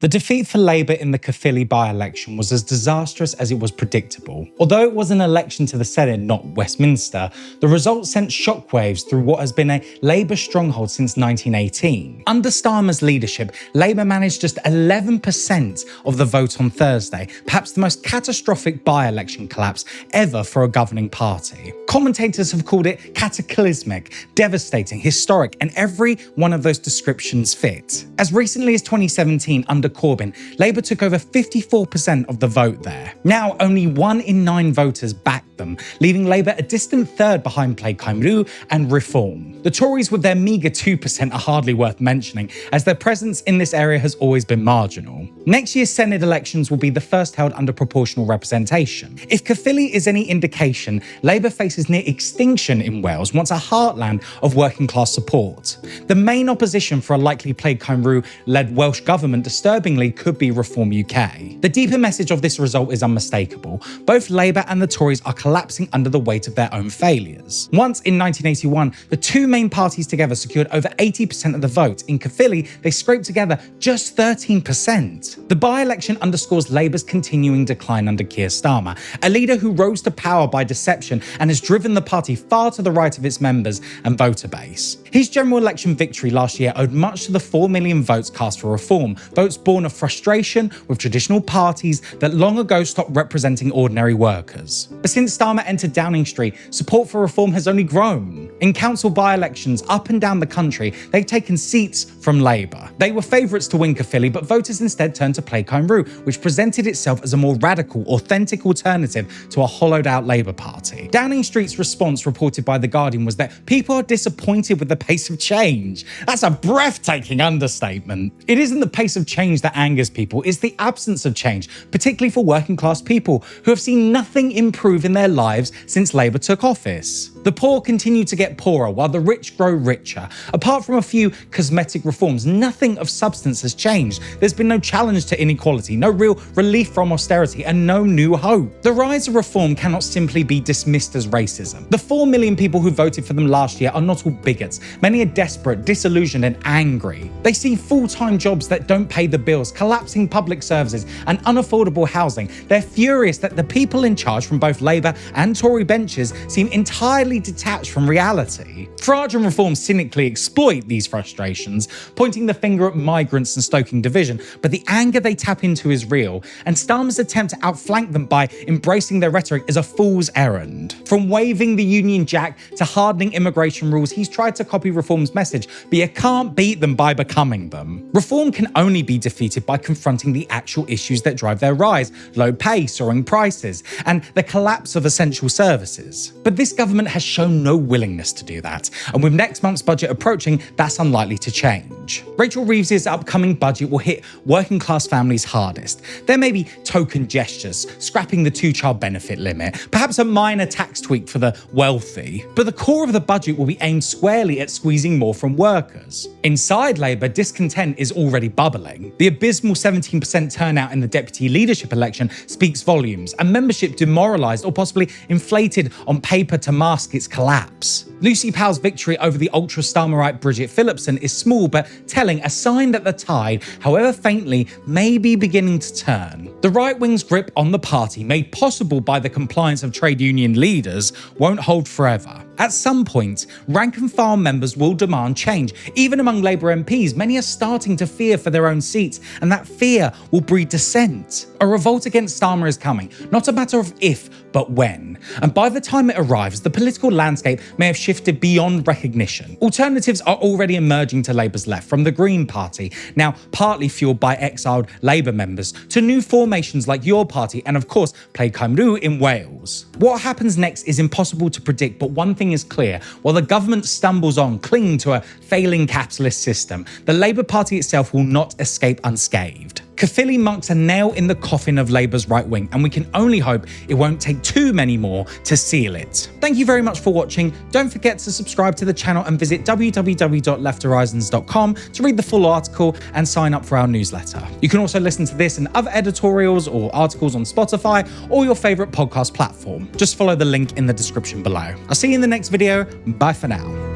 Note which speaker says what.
Speaker 1: The defeat for Labour in the Caerphilly by-election was as disastrous as it was predictable. Although it was an election to the Senate, not Westminster, the result sent shockwaves through what has been a Labour stronghold since 1918. Under Starmer's leadership, Labour managed just 11% of the vote on Thursday, perhaps the most catastrophic by-election collapse ever for a governing party. Commentators have called it cataclysmic, devastating, historic, and every one of those descriptions fit. As recently as 2017, under Corbyn, Labour took over 54% of the vote there. Now, only 1 in 9 voters backed them, leaving Labour a distant third behind Plaid Cymru and Reform. The Tories with their meagre 2% are hardly worth mentioning, as their presence in this area has always been marginal. Next year's Senate elections will be the first held under proportional representation. If Caerphilly is any indication, Labour faces near extinction in Wales, once a heartland of working class support. The main opposition for a likely Plaid Cymru-led Welsh government disturbingly could be Reform UK. The deeper message of this result is unmistakable. Both Labour and the Tories are collapsing under the weight of their own failures. Once in 1981, the two main parties together secured over 80% of the vote. In Caerphilly, they scraped together just 13%. The by-election underscores Labour's continuing decline under Keir Starmer, a leader who rose to power by deception and has driven the party far to the right of its members and voter base. His general election victory last year owed much to the 4 million votes cast for Reform, votes born of frustration with traditional parties that long ago stopped representing ordinary workers. But since Starmer entered Downing Street, support for Reform has only grown. In council by-elections up and down the country, they've taken seats from Labour. They were favourites to win Caerphilly, but voters instead turned to Plaid Cymru, which presented itself as a more radical, authentic alternative to a hollowed-out Labour Party. Downing Street's response, reported by The Guardian, was that people are disappointed with the pace of change. That's a breathtaking understatement. It isn't the pace of change that angers people, it's the absence of change, particularly for working class people who have seen nothing improve in their lives since Labour took office. The poor continue to get poorer while the rich grow richer. Apart from a few cosmetic reforms, nothing of substance has changed. There's been no challenge to inequality, no real relief from austerity, and no new hope. The rise of Reform cannot simply be dismissed as racism. The 4 million people who voted for them last year are not all bigots. Many are desperate, disillusioned, and angry. They see full-time jobs that don't pay the bills, collapsing public services, and unaffordable housing. They're furious that the people in charge from both Labour and Tory benches seem entirely detached from reality. Farage and Reform cynically exploit these frustrations, pointing the finger at migrants and stoking division, but the anger they tap into is real, and Starmer's attempt to outflank them by embracing their rhetoric is a fool's errand. From waving the Union Jack to hardening immigration rules, he's tried to copy Reform's message, but you can't beat them by becoming them. Reform can only be defeated by confronting the actual issues that drive their rise: low pay, soaring prices, and the collapse of essential services. But this government has shown no willingness to do that, and with next month's budget approaching, that's unlikely to change. Rachel Reeves's upcoming budget will hit working class families hardest. There may be token gestures, scrapping the 2-child benefit limit, perhaps a minor tax tweak for the wealthy, but the core of the budget will be aimed squarely at squeezing more from workers. Inside Labour, discontent is already bubbling. The abysmal 17% turnout in the deputy leadership election speaks volumes, and membership demoralised or possibly inflated on paper to mask its collapse. Lucy Powell's victory over the ultra-Starmerite Bridget Phillipson is small but telling, a sign that the tide, however faintly, may be beginning to turn. The right wing's grip on the party, made possible by the compliance of trade union leaders, won't hold forever. At some point, rank-and-file members will demand change. Even among Labour MPs, many are starting to fear for their own seats, and that fear will breed dissent. A revolt against Starmer is coming, not a matter of if, but when. And by the time it arrives, the political landscape may have shifted beyond recognition. Alternatives are already emerging to Labour's left, from the Green Party, now partly fueled by exiled Labour members, to new formations like Your Party and, of course, Plaid Cymru in Wales. What happens next is impossible to predict, but one thing is clear: while the government stumbles on, clinging to a failing capitalist system, the Labour Party itself will not escape unscathed. Caerphilly marks a nail in the coffin of Labour's right wing, and we can only hope it won't take too many more to seal it. Thank you very much for watching. Don't forget to subscribe to the channel and visit www.lefthorizons.com to read the full article and sign up for our newsletter. You can also listen to this and other editorials or articles on Spotify or your favourite podcast platform. Just follow the link in the description below. I'll see you in the next video. Bye for now.